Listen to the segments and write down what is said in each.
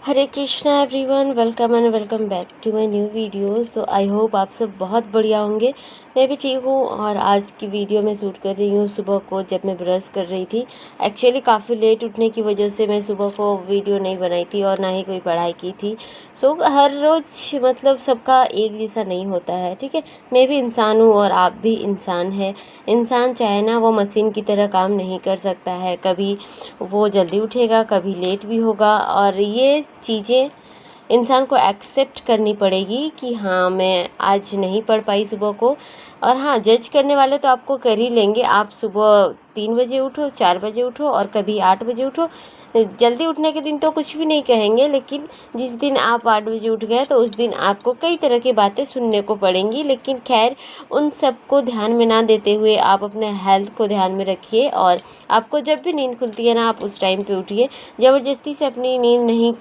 Hare Krishna everyone, welcome and welcome back to my new video. So I hope आप सब बहुत बढ़िया होंगे। मैं भी ठीक हूँ। और आज की वीडियो मैं शूट कर रही हूँ सुबह को, जब मैं ब्रश कर रही थी। एक्चुअली काफ़ी लेट उठने की वजह से मैं सुबह को वीडियो नहीं बनाई थी और ना ही कोई पढ़ाई की थी। सो हर रोज़ मतलब सबका एक जैसा नहीं होता है, ठीक है। मैं भी इंसान हूँ और आप भी इंसान है। इंसान चाहे ना वो मशीन की तरह काम नहीं कर सकता है। कभी वो जल्दी उठेगा, कभी लेट भी होगा। और ये चीज़ें इंसान को एक्सेप्ट करनी पड़ेगी कि हाँ, मैं आज नहीं पढ़ पाई सुबह को। और हाँ, जज करने वाले तो आपको कर ही लेंगे। आप सुबह 3 बजे उठो, 4 बजे उठो और कभी 8 बजे उठो। जल्दी उठने के दिन तो कुछ भी नहीं कहेंगे, लेकिन जिस दिन आप 8 बजे उठ गए तो उस दिन आपको कई तरह की बातें सुनने को पड़ेंगी। लेकिन खैर, उन सब को ध्यान में ना देते हुए आप अपने हेल्थ को ध्यान में रखिए। और आपको जब भी नींद खुलती है ना, आप उस टाइम पे उठिए। ज़बरदस्ती से अपनी नींद नहीं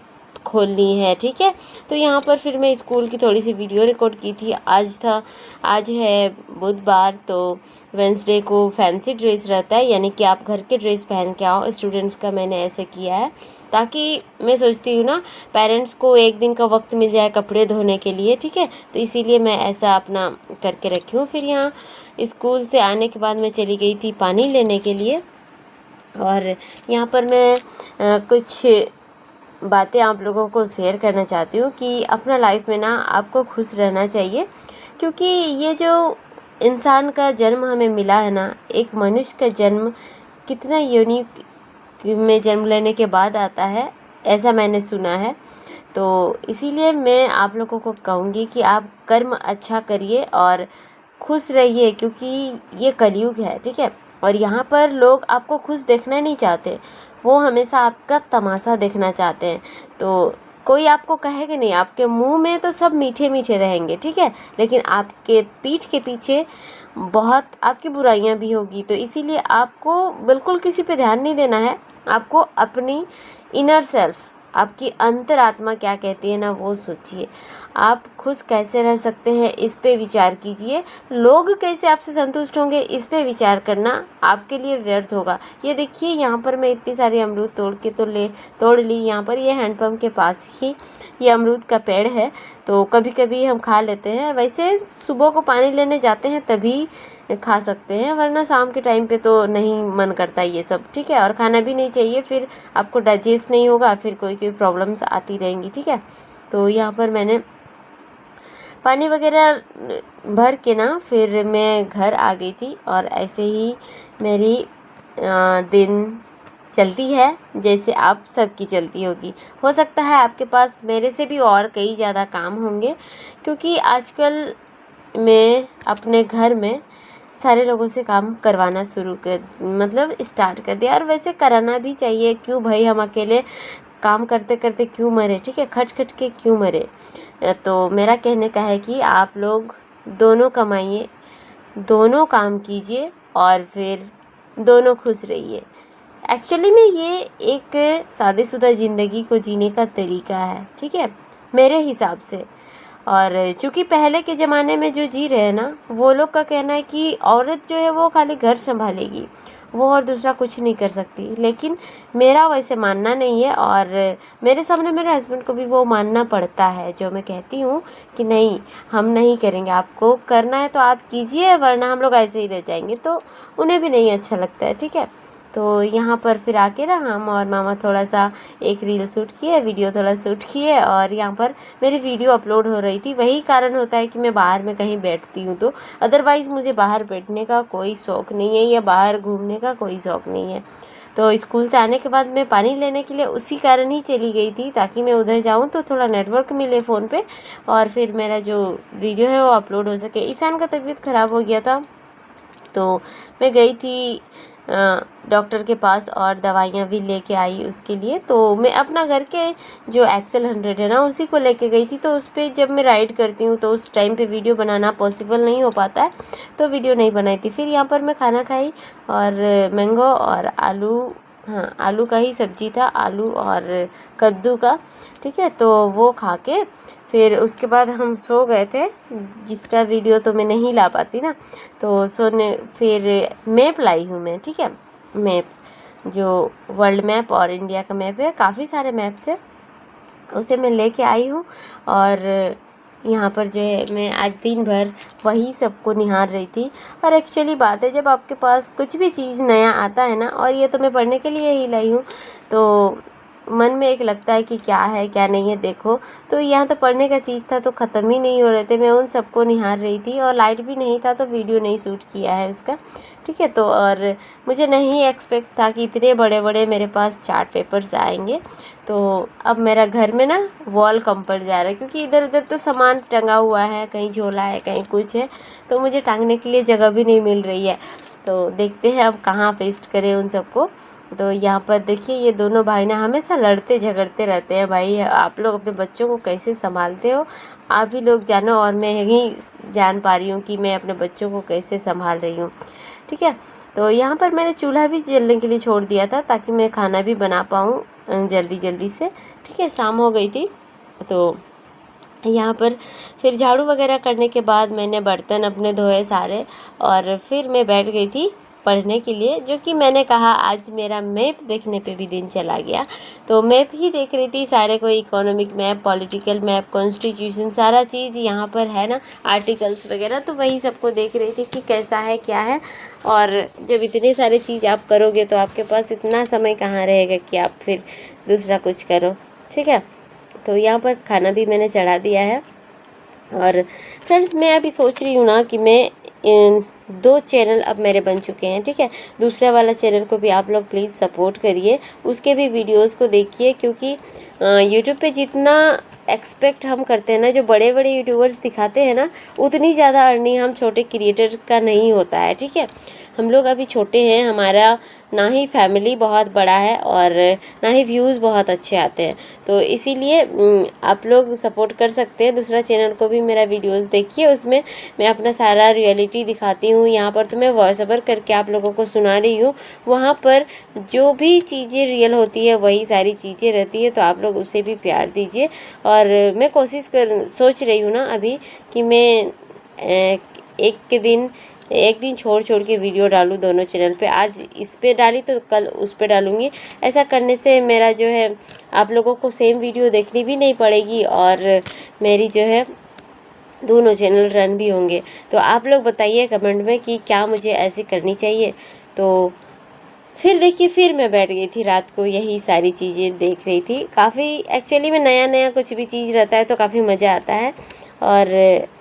खोलनी है, ठीक है। तो यहाँ पर फिर मैं स्कूल की थोड़ी सी वीडियो रिकॉर्ड की थी। आज है बुधवार, तो वेंसडे को फैंसी ड्रेस रहता है, यानी कि आप घर के ड्रेस पहन के आओ। स्टूडेंट्स का मैंने ऐसे किया है ताकि मैं सोचती हूँ ना, पेरेंट्स को एक दिन का वक्त मिल जाए कपड़े धोने के लिए, ठीक है। तो इसीलिए मैं ऐसा अपना करके रखी हूँ। फिर यहाँ स्कूल से आने के बाद मैं चली गई थी पानी लेने के लिए। और यहाँ पर मैं कुछ बातें आप लोगों को शेयर करना चाहती हूँ कि अपना लाइफ में ना आपको खुश रहना चाहिए। क्योंकि ये जो इंसान का जन्म हमें मिला है ना, एक मनुष्य का जन्म कितना यूनिक में जन्म लेने के बाद आता है, ऐसा मैंने सुना है। तो इसीलिए मैं आप लोगों को कहूँगी कि आप कर्म अच्छा करिए और खुश रहिए, क्योंकि ये कलयुग है, ठीक है। और यहाँ पर लोग आपको खुश देखना नहीं चाहते, वो हमेशा आपका तमाशा देखना चाहते हैं। तो कोई आपको कहेगा नहीं, आपके मुंह में तो सब मीठे मीठे रहेंगे, ठीक है, लेकिन आपके पीठ के पीछे बहुत आपकी बुराइयां भी होगी। तो इसीलिए आपको बिल्कुल किसी पे ध्यान नहीं देना है। आपको अपनी इनर सेल्फ, आपकी अंतरात्मा क्या कहती है ना, वो सोचिए। आप खुश कैसे रह सकते हैं, इस पे विचार कीजिए। लोग कैसे आपसे संतुष्ट होंगे, इस पे विचार करना आपके लिए व्यर्थ होगा। ये देखिए, यहाँ पर मैं इतनी सारी अमरूद तोड़ ली। यहाँ पर ये हैंडपम्प के पास ही ये अमरूद का पेड़ है, तो कभी कभी हम खा लेते हैं। वैसे सुबह को पानी लेने जाते हैं तभी खा सकते हैं, वरना शाम के टाइम पे तो नहीं मन करता ये सब, ठीक है। और खाना भी नहीं चाहिए, फिर आपको डाइजेस्ट नहीं होगा, फिर कोई कोई प्रॉब्लम्स आती रहेंगी, ठीक है। तो यहाँ पर मैंने पानी वगैरह भर के ना फिर मैं घर आ गई थी। और ऐसे ही मेरी दिन चलती है जैसे आप सबकी चलती होगी। हो सकता है आपके पास मेरे से भी और कई ज़्यादा काम होंगे, क्योंकि आजकल मैं अपने घर में सारे लोगों से काम करवाना मतलब स्टार्ट कर दिया। और वैसे कराना भी चाहिए, क्यों भाई, हम अकेले काम करते करते क्यों मरे, ठीक है, खट खट के क्यों मरे। तो मेरा कहने का है कि आप लोग दोनों कमाइए, दोनों काम कीजिए और फिर दोनों खुश रहिए। एक्चुअली में ये एक शादीशुदा ज़िंदगी को जीने का तरीका है, ठीक है, मेरे हिसाब से। और चूँकि पहले के ज़माने में जो जी रहे हैं ना, वो लोग का कहना है कि औरत जो है वो खाली घर संभालेगी, वो और दूसरा कुछ नहीं कर सकती। लेकिन मेरा वैसे मानना नहीं है, और मेरे सामने मेरे हस्बैंड को भी वो मानना पड़ता है। जो मैं कहती हूँ कि नहीं, हम नहीं करेंगे, आपको करना है तो आप कीजिए, वरना हम लोग ऐसे ही रह जाएंगे, तो उन्हें भी नहीं अच्छा लगता है, ठीक है। तो यहाँ पर फिर आके ना हम और मामा थोड़ा सा एक रील शूट किए, वीडियो थोड़ा शूट किए। और यहाँ पर मेरी वीडियो अपलोड हो रही थी। वही कारण होता है कि मैं बाहर में कहीं बैठती हूँ, तो अदरवाइज़ मुझे बाहर बैठने का कोई शौक़ नहीं है, या बाहर घूमने का कोई शौक़ नहीं है। तो स्कूल से आने के बाद मैं पानी लेने के लिए उसी कारण ही चली गई थी, ताकि मैं उधर जाऊँ तो थोड़ा नेटवर्क मिले फ़ोन पे, और फिर मेरा जो वीडियो है वो अपलोड हो सके। ईशान का तबीयत ख़राब हो गया था, तो मैं गई थी डॉक्टर के पास और दवाइयाँ भी लेके आई उसके लिए। तो मैं अपना घर के जो एक्सेल 100 है ना, उसी को लेके गई थी। तो उस पर जब मैं राइड करती हूँ तो उस टाइम पे वीडियो बनाना पॉसिबल नहीं हो पाता है, तो वीडियो नहीं बनाई थी। फिर यहाँ पर मैं खाना खाई, और मैंगो और आलू, हाँ आलू का ही सब्जी था, आलू और कद्दू का, ठीक है। तो वो खा के फिर उसके बाद हम सो गए थे, जिसका वीडियो तो मैं नहीं ला पाती ना। तो सोने फिर मैप लाई हूँ मैं, ठीक है, मैप जो वर्ल्ड मैप और इंडिया का मैप है, काफ़ी सारे मैप्स है। उसे मैं लेके आई हूँ। और यहाँ पर जो है मैं आज दिन भर वही सबको निहार रही थी। और एक्चुअली बात है, जब आपके पास कुछ भी चीज़ नया आता है ना, और ये तो मैं पढ़ने के लिए ही लाई हूँ, तो मन में एक लगता है कि क्या है क्या नहीं है देखो। तो यहाँ तो पढ़ने का चीज़ था तो ख़त्म ही नहीं हो रहे थे, मैं उन सबको निहार रही थी। और लाइट भी नहीं था तो वीडियो नहीं शूट किया है उसका, ठीक है। तो और मुझे नहीं एक्सपेक्ट था कि इतने बड़े बड़े मेरे पास चार्ट पेपर्स आएंगे। तो अब मेरा घर में ना वॉल कम पड़ जा रहा है, क्योंकि इधर उधर तो सामान टंगा हुआ है, कहीं झोला है कहीं कुछ है, तो मुझे टांगने के लिए जगह भी नहीं मिल रही है। तो देखते हैं अब कहाँ पेस्ट करें उन सबको। तो यहाँ पर देखिए ये दोनों भाई ना हमेशा लड़ते झगड़ते रहते हैं। भाई आप लोग अपने बच्चों को कैसे संभालते हो, आप ही लोग जानो, और मैं ही जान पा रही हूँ कि मैं अपने बच्चों को कैसे संभाल रही हूँ, ठीक है। तो यहाँ पर मैंने चूल्हा भी जलने के लिए छोड़ दिया था ताकि मैं खाना भी बना पाऊँ जल्दी जल्दी से, ठीक है। शाम हो गई थी। तो यहाँ पर फिर झाड़ू वगैरह करने के बाद मैंने बर्तन अपने धोए सारे, और फिर मैं बैठ गई थी पढ़ने के लिए। जो कि मैंने कहा आज मेरा मैप देखने पे भी दिन चला गया। तो मैप ही देख रही थी सारे, कोई economic map, political map, constitution, सारा चीज़ यहाँ पर है ना, आर्टिकल्स वगैरह। तो वही सबको देख रही थी कि कैसा है क्या है। और जब इतने सारे चीज़ आप करोगे तो आपके पास इतना समय कहाँ रहेगा कि आप फिर दूसरा कुछ करो, ठीक है। तो यहाँ पर खाना भी मैंने चढ़ा दिया है। और फ्रेंड्स मैं अभी सोच रही हूँ ना कि मैं इन 2 चैनल अब मेरे बन चुके हैं, ठीक है। दूसरा वाला चैनल को भी आप लोग प्लीज़ सपोर्ट करिए, उसके भी वीडियोस को देखिए, क्योंकि यूट्यूब पे जितना एक्सपेक्ट हम करते हैं ना, जो बड़े बड़े यूट्यूबर्स दिखाते हैं ना, उतनी ज़्यादा अर्निंग हम छोटे क्रिएटर का नहीं होता है, ठीक है। हम लोग अभी छोटे हैं, हमारा ना ही फैमिली बहुत बड़ा है और ना ही व्यूज़ बहुत अच्छे आते हैं। तो इसीलिए आप लोग सपोर्ट कर सकते हैं। दूसरा चैनल को भी मेरा वीडियोस देखिए, उसमें मैं अपना सारा रियलिटी दिखाती हूँ। यहाँ पर तो मैं वॉइस ओवर करके आप लोगों को सुना रही हूँ, वहाँ पर जो भी चीज़ें रियल होती है वही सारी चीज़ें रहती है। तो आप लोग उसे भी प्यार दीजिए। और मैं सोच रही हूँ ना अभी कि मैं एक दिन छोड़ छोड़ के वीडियो डालूँ दोनों चैनल पे। आज इस पे डाली तो कल उस पे डालूँगी। ऐसा करने से मेरा जो है आप लोगों को सेम वीडियो देखनी भी नहीं पड़ेगी, और मेरी जो है दोनों चैनल रन भी होंगे। तो आप लोग बताइए कमेंट में कि क्या मुझे ऐसी करनी चाहिए। तो फिर देखिए, फिर मैं बैठ गई थी रात को यही सारी चीज़ें देख रही थी। काफ़ी एक्चुअली में नया नया कुछ भी चीज़ रहता है तो काफ़ी मज़ा आता है। और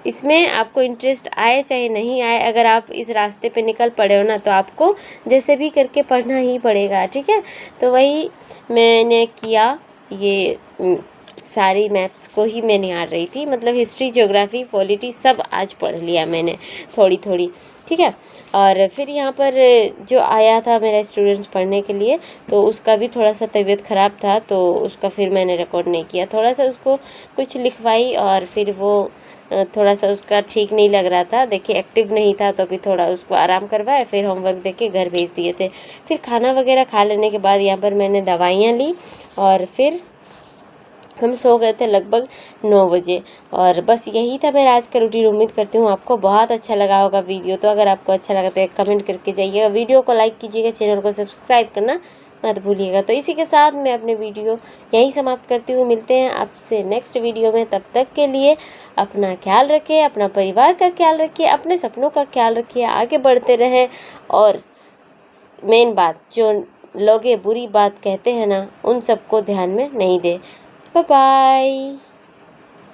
इसमें आपको इंटरेस्ट आए चाहे नहीं आए, अगर आप इस रास्ते पे निकल पड़े हो ना, तो आपको जैसे भी करके पढ़ना ही पड़ेगा, ठीक है। तो वही मैंने किया, ये सारी मैप्स को ही मैं निहार रही थी। मतलब हिस्ट्री, ज्योग्राफी, पॉलिटी सब आज पढ़ लिया मैंने थोड़ी थोड़ी, ठीक है। और फिर यहाँ पर जो आया था मेरा स्टूडेंट्स पढ़ने के लिए, तो उसका भी थोड़ा सा तबीयत ख़राब था, तो उसका फिर मैंने रिकॉर्ड नहीं किया। थोड़ा सा उसको कुछ लिखवाई और फिर वो थोड़ा सा उसका ठीक नहीं लग रहा था, देखिए एक्टिव नहीं था, तो फिर थोड़ा उसको आराम करवाए, फिर होमवर्क दे के घर भेज दिए थे। फिर खाना वगैरह खा लेने के बाद यहाँ पर मैंने दवाइयाँ ली, और फिर हम सो गए थे लगभग 9 बजे। और बस यही था मेरा आज का रूटीन। उम्मीद करती हूँ आपको बहुत अच्छा लगा होगा वीडियो। तो अगर आपको अच्छा लगा तो एक कमेंट करके जाइएगा, वीडियो को लाइक कीजिएगा, चैनल को सब्सक्राइब करना मत भूलिएगा। तो इसी के साथ मैं अपने वीडियो यहीं समाप्त करती हूँ। मिलते हैं आपसे नेक्स्ट वीडियो में। तब तक के लिए अपना ख्याल रखिए, अपना परिवार का ख्याल रखिए, अपने सपनों का ख्याल रखिए, आगे बढ़ते रहें। और मेन बात, जो लोग ये बुरी बात कहते हैं ना, उन सबको ध्यान में नहीं दे। Bye bye.